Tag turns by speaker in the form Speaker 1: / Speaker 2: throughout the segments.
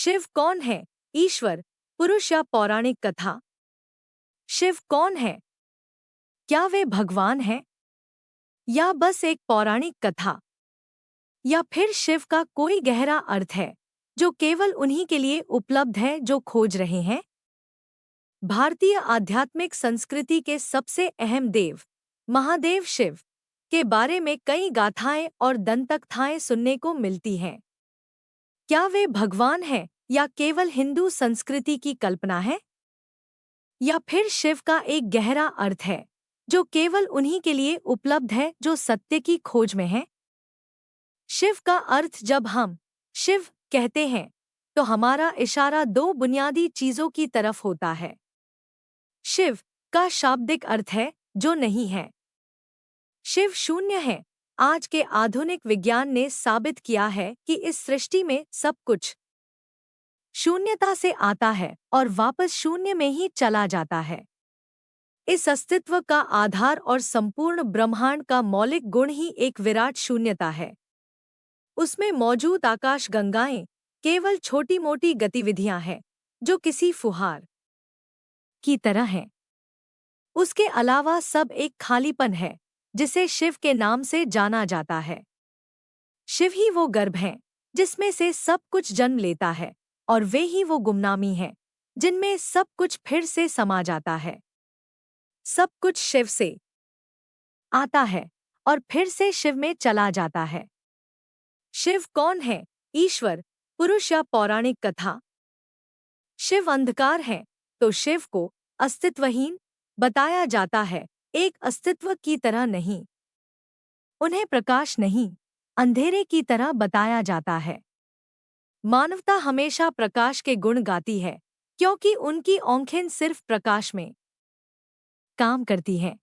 Speaker 1: शिव कौन है? ईश्वर, पुरुष या पौराणिक कथा? शिव कौन है? क्या वे भगवान हैं या बस एक पौराणिक कथा? या फिर शिव का कोई गहरा अर्थ है जो केवल उन्हीं के लिए उपलब्ध है जो खोज रहे हैं? भारतीय आध्यात्मिक संस्कृति के सबसे अहम देव महादेव शिव के बारे में कई गाथाएं और दंतकथाएं सुनने को मिलती हैं। क्या वे भगवान हैं या केवल हिंदू संस्कृति की कल्पना है? या फिर शिव का एक गहरा अर्थ है जो केवल उन्हीं के लिए उपलब्ध है जो सत्य की खोज में हैं? शिव का अर्थ जब हम शिव कहते हैं तो हमारा इशारा दो बुनियादी चीजों की तरफ होता है। शिव का शाब्दिक अर्थ है जो नहीं है। शिव शून्य है। आज के आधुनिक विज्ञान ने साबित किया है कि इस सृष्टि में सब कुछ शून्यता से आता है और वापस शून्य में ही चला जाता है। इस अस्तित्व का आधार और संपूर्ण ब्रह्मांड का मौलिक गुण ही एक विराट शून्यता है। उसमें मौजूद आकाश गंगाएं केवल छोटी-मोटी गतिविधियां हैं जो किसी फुहार की तरह हैं। उसके अलावा सब एक खालीपन है जिसे शिव के नाम से जाना जाता है। शिव ही वो गर्भ हैं जिसमें से सब कुछ जन्म लेता है और वे ही वो गुमनामी हैं जिनमें सब कुछ फिर से समा जाता है। सब कुछ शिव से आता है और फिर से शिव में चला जाता है। शिव कौन है? ईश्वर, पुरुष या पौराणिक कथा? शिव अंधकार है तो शिव को अस्तित्वहीन बताया जाता है, एक अस्तित्व की तरह नहीं। उन्हें प्रकाश नहीं, अंधेरे की तरह बताया जाता है। मानवता हमेशा प्रकाश के गुण गाती है क्योंकि उनकी आँखें सिर्फ प्रकाश में काम करती हैं।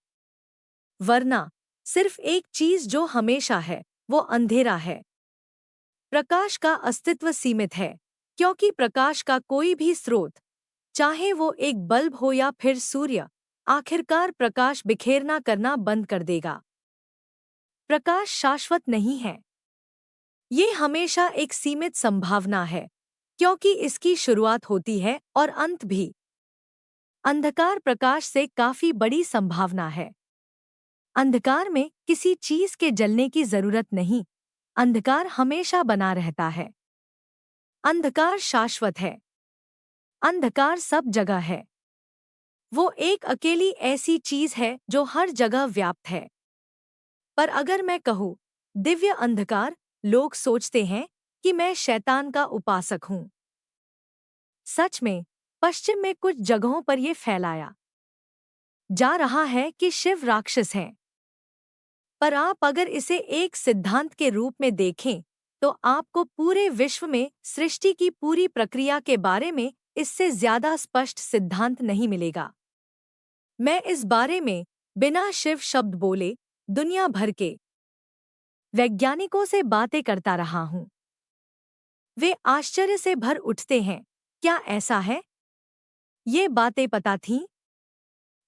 Speaker 1: वरना सिर्फ एक चीज जो हमेशा है वो अंधेरा है। प्रकाश का अस्तित्व सीमित है क्योंकि प्रकाश का कोई भी स्रोत, चाहे वो एक बल्ब हो या फिर सूर्य, आखिरकार प्रकाश बिखेरना करना बंद कर देगा। प्रकाश शाश्वत नहीं है। ये हमेशा एक सीमित संभावना है क्योंकि इसकी शुरुआत होती है और अंत भी। अंधकार प्रकाश से काफी बड़ी संभावना है। अंधकार में किसी चीज के जलने की जरूरत नहीं, अंधकार हमेशा बना रहता है। अंधकार शाश्वत है। अंधकार सब जगह है। वो एक अकेली ऐसी चीज है जो हर जगह व्याप्त है। पर अगर मैं कहूँ दिव्य अंधकार, लोग सोचते हैं कि मैं शैतान का उपासक हूँ। सच में पश्चिम में कुछ जगहों पर यह फैलाया जा रहा है कि शिव राक्षस हैं। पर आप अगर इसे एक सिद्धांत के रूप में देखें तो आपको पूरे विश्व में सृष्टि की पूरी प्रक्रिया के बारे में इससे ज्यादा स्पष्ट सिद्धांत नहीं मिलेगा। मैं इस बारे में बिना शिव शब्द बोले दुनिया भर के वैज्ञानिकों से बातें करता रहा हूं। वे आश्चर्य से भर उठते हैं, क्या ऐसा है? ये बातें पता थीं?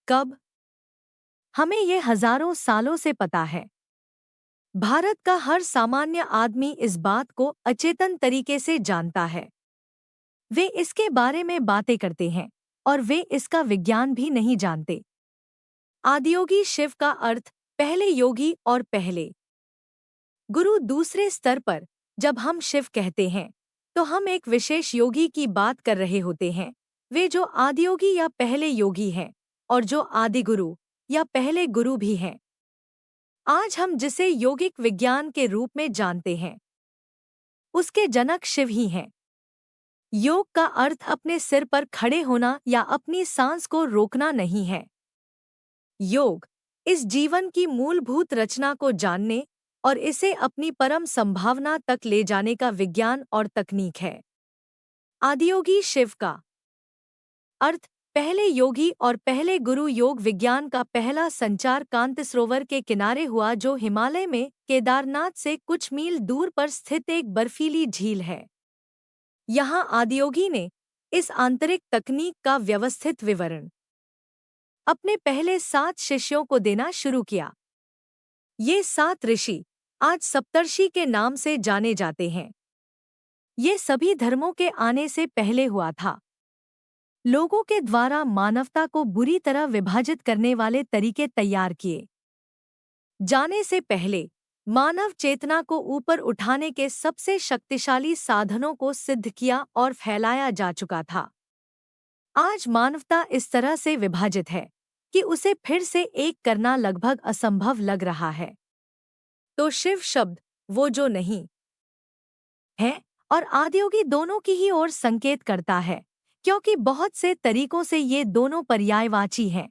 Speaker 1: कब? हमें ये हजारों सालों से पता है। भारत का हर सामान्य आदमी इस बात को अचेतन तरीके से जानता है। वे इसके बारे में बातें करते हैं और वे इसका विज्ञान भी नहीं जानते। आदियोगी शिव का अर्थ पहले योगी और पहले गुरु। दूसरे स्तर पर जब हम शिव कहते हैं तो हम एक विशेष योगी की बात कर रहे होते हैं, वे जो आदियोगी या पहले योगी हैं और जो आदि गुरु या पहले गुरु भी हैं। आज हम जिसे योगिक विज्ञान के रूप में जानते हैं उसके जनक शिव ही हैं। योग का अर्थ अपने सिर पर खड़े होना या अपनी सांस को रोकना नहीं है। योग इस जीवन की मूलभूत रचना को जानने और इसे अपनी परम संभावना तक ले जाने का विज्ञान और तकनीक है। आदियोगी शिव का अर्थ पहले योगी और पहले गुरु। योग विज्ञान का पहला संचार कांतिसरोवर के किनारे हुआ जो हिमालय में केदारनाथ से कुछ मील दूर पर स्थित एक बर्फीली झील है। यहाँ आदियोगी ने इस आंतरिक तकनीक का व्यवस्थित विवरण अपने पहले 7 शिष्यों को देना शुरू किया। ये 7 ऋषि आज सप्तर्षि के नाम से जाने जाते हैं। ये सभी धर्मों के आने से पहले हुआ था। लोगों के द्वारा मानवता को बुरी तरह विभाजित करने वाले तरीके तैयार किए जाने से पहले मानव चेतना को ऊपर उठाने के सबसे शक्तिशाली साधनों को सिद्ध किया और फैलाया जा चुका था। आज मानवता इस तरह से विभाजित है कि उसे फिर से एक करना लगभग असंभव लग रहा है। तो शिव शब्द वो जो नहीं है और आदियोगी दोनों की ही ओर संकेत करता है, क्योंकि बहुत से तरीकों से ये दोनों पर्यायवाची हैं।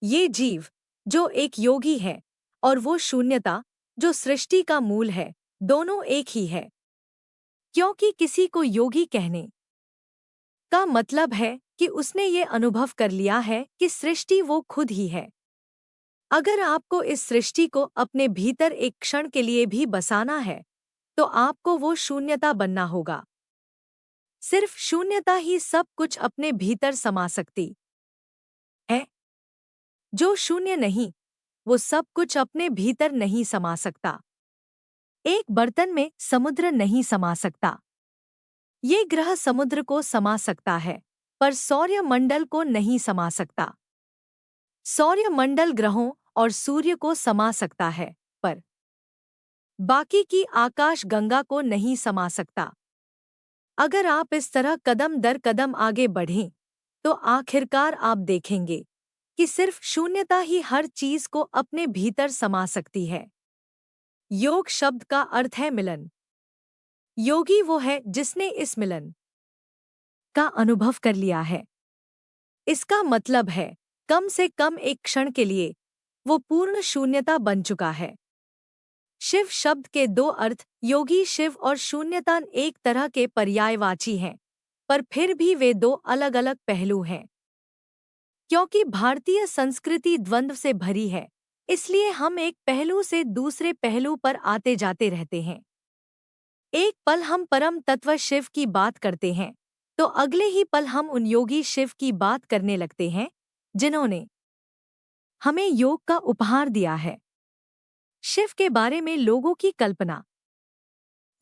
Speaker 1: ये जीव जो एक योगी है और वो शून्यता जो सृष्टि का मूल है, दोनों एक ही है। क्योंकि किसी को योगी कहने का मतलब है कि उसने ये अनुभव कर लिया है कि सृष्टि वो खुद ही है। अगर आपको इस सृष्टि को अपने भीतर एक क्षण के लिए भी बसाना है, तो आपको वो शून्यता बनना होगा। सिर्फ शून्यता ही सब कुछ अपने भीतर समा सकती है। जो शून्य नहीं, वो सब कुछ अपने भीतर नहीं समा सकता। एक बर्तन में समुद्र नहीं समा सकता। ये ग्रह समुद्र को समा सकता है, पर सौर्यमंडल को नहीं समा सकता। सौर्यमंडल ग्रहों और सूर्य को समा सकता है, पर बाकी की आकाश गंगा को नहीं समा सकता। अगर आप इस तरह कदम दर कदम आगे बढ़ें, तो आखिरकार आप देखेंगे कि सिर्फ शून्यता ही हर चीज को अपने भीतर समा सकती है। योग शब्द का अर्थ है मिलन। योगी वो है जिसने इस मिलन का अनुभव कर लिया है। इसका मतलब है कम से कम एक क्षण के लिए वो पूर्ण शून्यता बन चुका है। शिव शब्द के दो अर्थ योगी शिव और शून्यता एक तरह के पर्यायवाची हैं, पर फिर भी वे दो अलग अलग पहलू हैं। क्योंकि भारतीय संस्कृति द्वंद्व से भरी है, इसलिए हम एक पहलू से दूसरे पहलू पर आते जाते रहते हैं। एक पल हम परम तत्व शिव की बात करते हैं, तो अगले ही पल हम उन योगी शिव की बात करने लगते हैं जिन्होंने हमें योग का उपहार दिया है। शिव के बारे में लोगों की कल्पना।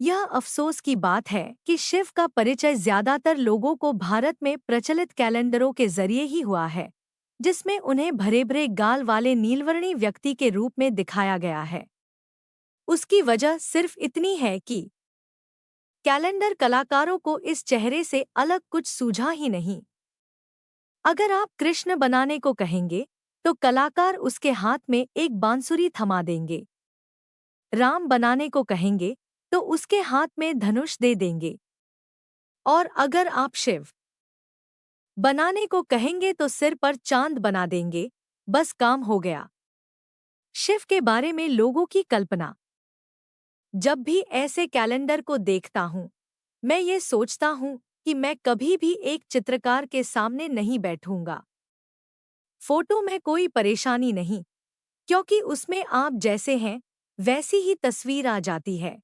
Speaker 1: यह अफसोस की बात है कि शिव का परिचय ज्यादातर लोगों को भारत में प्रचलित कैलेंडरों के जरिए ही हुआ है, जिसमें उन्हें भरे भरे गाल वाले नीलवर्णी व्यक्ति के रूप में दिखाया गया है। उसकी वजह सिर्फ इतनी है कि कैलेंडर कलाकारों को इस चेहरे से अलग कुछ सूझा ही नहीं। अगर आप कृष्ण बनाने को कहेंगे, तो कलाकार उसके हाथ में एक बांसुरी थमा देंगे। राम बनाने को कहेंगे, तो उसके हाथ में धनुष दे देंगे। और अगर आप शिव बनाने को कहेंगे तो सिर पर चांद बना देंगे। बस काम हो गया। शिव के बारे में लोगों की कल्पना। जब भी ऐसे कैलेंडर को देखता हूं, मैं ये सोचता हूं कि मैं कभी भी एक चित्रकार के सामने नहीं बैठूंगा। फोटो में कोई परेशानी नहीं, क्योंकि उसमें आप जैसे हैं वैसी ही तस्वीर आ जाती है।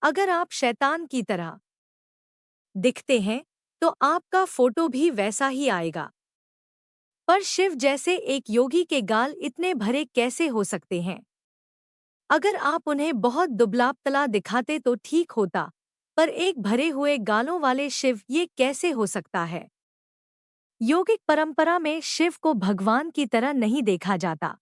Speaker 1: अगर आप शैतान की तरह दिखते हैं, तो आपका फोटो भी वैसा ही आएगा। पर शिव जैसे एक योगी के गाल इतने भरे कैसे हो सकते हैं? अगर आप उन्हें बहुत दुबला-पतला दिखाते तो ठीक होता, पर एक भरे हुए गालों वाले शिव ये कैसे हो सकता है? योगिक परंपरा में शिव को भगवान की तरह नहीं देखा जाता।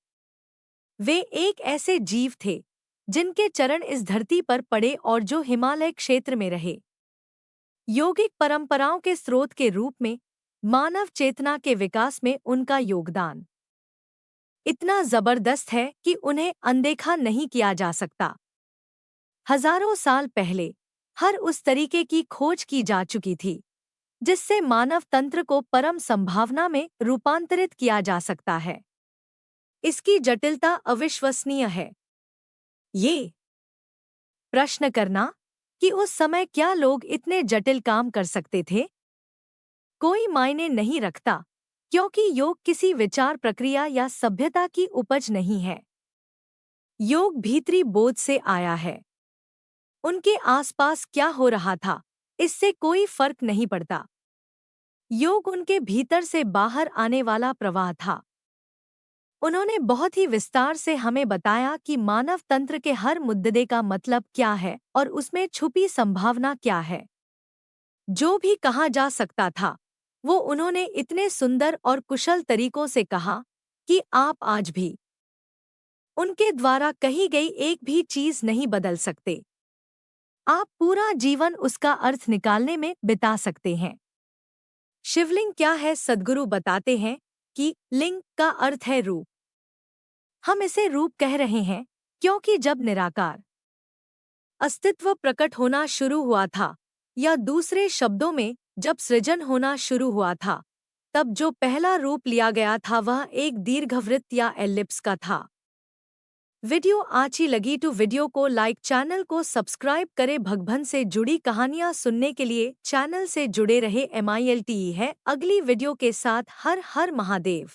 Speaker 1: वे एक ऐसे जीव थे जिनके चरण इस धरती पर पड़े और जो हिमालय क्षेत्र में रहे। यौगिक परंपराओं के स्रोत के रूप में मानव चेतना के विकास में उनका योगदान इतना जबरदस्त है कि उन्हें अनदेखा नहीं किया जा सकता। हजारों साल पहले हर उस तरीके की खोज की जा चुकी थी जिससे मानव तंत्र को परम संभावना में रूपांतरित किया जा सकता है। इसकी जटिलता अविश्वसनीय है। ये प्रश्न करना कि उस समय क्या लोग इतने जटिल काम कर सकते थे, कोई मायने नहीं रखता, क्योंकि योग किसी विचार प्रक्रिया या सभ्यता की उपज नहीं है। योग भीतरी बोध से आया है। उनके आसपास क्या हो रहा था, इससे कोई फर्क नहीं पड़ता। योग उनके भीतर से बाहर आने वाला प्रवाह था। उन्होंने बहुत ही विस्तार से हमें बताया कि मानव तंत्र के हर मुद्दे का मतलब क्या है और उसमें छुपी संभावना क्या है। जो भी कहा जा सकता था वो उन्होंने इतने सुंदर और कुशल तरीकों से कहा कि आप आज भी उनके द्वारा कही गई एक भी चीज नहीं बदल सकते। आप पूरा जीवन उसका अर्थ निकालने में बिता सकते हैं। शिवलिंग क्या है? सद्गुरु बताते हैं कि लिंग का अर्थ है रूप। हम इसे रूप कह रहे हैं क्योंकि जब निराकार अस्तित्व प्रकट होना शुरू हुआ था, या दूसरे शब्दों में जब सृजन होना शुरू हुआ था, तब जो पहला रूप लिया गया था वह एक दीर्घवृत्त या एलिप्स का था। वीडियो अच्छी लगी तो वीडियो को लाइक, चैनल को सब्सक्राइब करें। भगवान से जुड़ी कहानियां सुनने के लिए चैनल से जुड़े रहे। MILTE है अगली वीडियो के साथ। हर हर महादेव।